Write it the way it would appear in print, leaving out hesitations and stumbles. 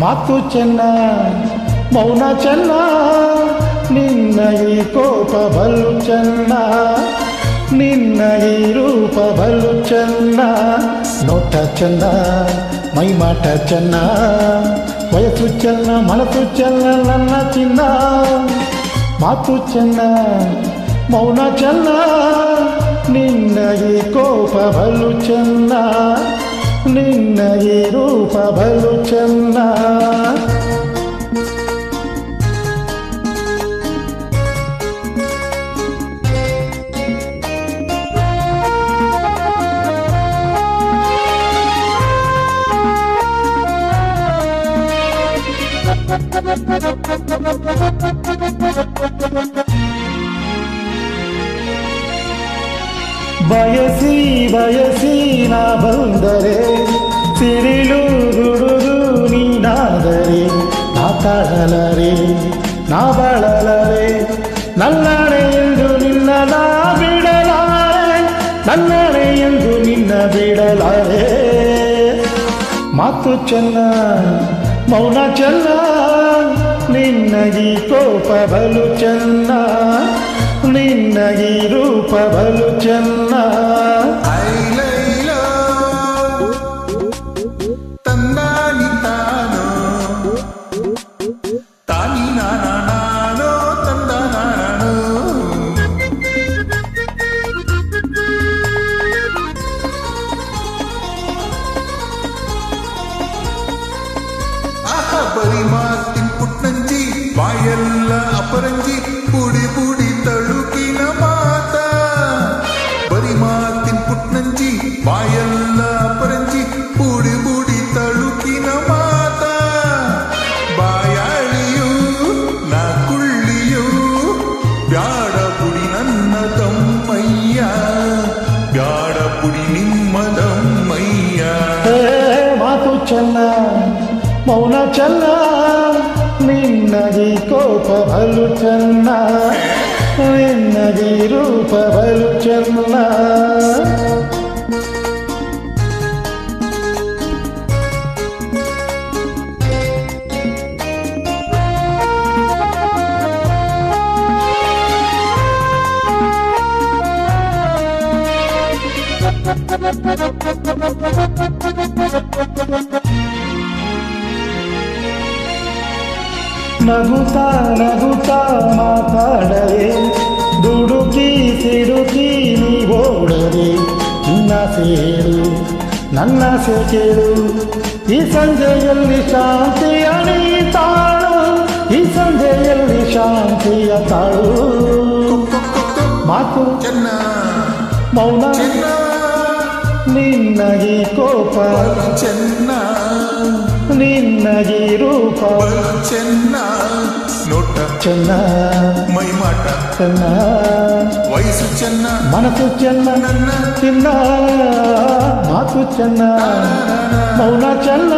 ಮಾತು ಚೆನ್ನ ಮೌನ ಚೆನ್ನ ನಿನ್ನ ಈ ಕೋಪ ಬಲು ಚೆನ್ನ ನಿನ್ನ ಈ ರೂಪ ಬಲು ಚೆನ್ನ ನೋಟ ಚೆನ್ನ ಮೈಮಾಟ ಚೆನ್ನ ವಯಸ್ಸು ಚೆನ್ನ ಮನಸ್ಸು ಚೆನ್ನ ನನ್ನ ಚಿನ್ನ ಮಾತು ಚೆನ್ನ ಮೌನ ಚೆನ್ನ ನಿನ್ನ ಈ ಕೋಪ ಬಲು ಚೆನ್ನ ನಿನ್ನ ಈ ರೂಪ ಬಲು ಚೆನ್ನ ಬಯಸಿ ಬಯಸಿ ನಾ ಬಂದರೆ ಸಿಡಿಲು ಗುಡುಗು ನೀನಾದರೆ ನಾ ತಾಳಲರೆ ನಾ ಬಾಳಲರೆ ನನ್ನಡೆ ಎಂದು ನಿನ್ನ ನಾ ಬಿಡಲಾರೆ ನನ್ನಡೆ ಎಂದು ನಿನ್ನ ಬಿಡಲಾರೆ ಮಾತು ಚೆನ್ನ ಮೌನ ಚೆನ್ನ ನಿನ್ನ ಈ ಕೋಪ ಬಲು ಚೆನ್ನ ನಿನ್ನ ಈ ರೂಪ ಬಲು ಚೆನ್ನ ತಂದಾನಿ ತಾನೋ ತಾನಿ ನಾನೋ ತಂದ ನಾನು ಆಹಾ ಬರಿ ಮಾತಿನ ಪುಟ್ಟಂಜಿ ಬಾಯೆಲ್ಲ ಅಪರಂಜಿ ಪುಡಿ ಪುಡಿ ತಳುಕಿನ ಮಾತ ಬರಿ ಮಾತಿನ ಪುಟ್ಟಂಜಿ ಬಾಯೆಲ್ಲ ಅಪರಂಜಿ ಪುಡಿ ಪುಡಿ ತಳುಕಿನ ಮಾತ ಬಾಯಾಳಿಯು ನಾ ಕುಳ್ಳಿಯು ಬ್ಯಾಡ ಪುಡಿ ನನ್ನ ತಮ್ಮಯ್ಯ ಬ್ಯಾಡ ಪುಡಿ ನಿಮ್ಮ ತಮ್ಮಯ್ಯ ಮಾತು ಚೆನ್ನ ಮೌನ ಚೆನ್ನ ನಿನ್ನ ಈ ಕೋಪ ಬಲು ಚೆನ್ನ ನಿನ್ನ ಈ ರೂಪ ಬಲು ಚೆನ್ನ ನಗುತ್ತಾ ನಗುತ್ತಾ ಮಾತಾಡರೆ ದುಡುಕಿ ಸಿಡುಕಿ ನೀ ಓಡರೆ ನಿನ್ನ ಸೇರು ನನ್ನ ಕೇಳು ಈ ಸಂಜೆಯಲ್ಲಿ ಶಾಂತಿಯ ನೀ ತಾಳು ಈ ಸಂಜೆಯಲ್ಲಿ ಶಾಂತಿಯ ತಾಳು ಮಾತು ಚೆನ್ನ ಮೌನ ಚೆನ್ನ ನಿನ್ನ ಈ ಕೋಪ ಚೆನ್ನ ನಿನ್ನ ಈ ರೂಪ ಚೆನ್ನ ನೋಟ ಚೆನ್ನ ಮೈಮಾಟ ಚೆನ್ನ ವಯಸ್ಸು ಚೆನ್ನ ಮನಸ್ಸು ಚೆನ್ನ ನನ್ನ ಚಿನ್ನ ಮಾತು ಚೆನ್ನ ಮೌನ ಚೆನ್ನ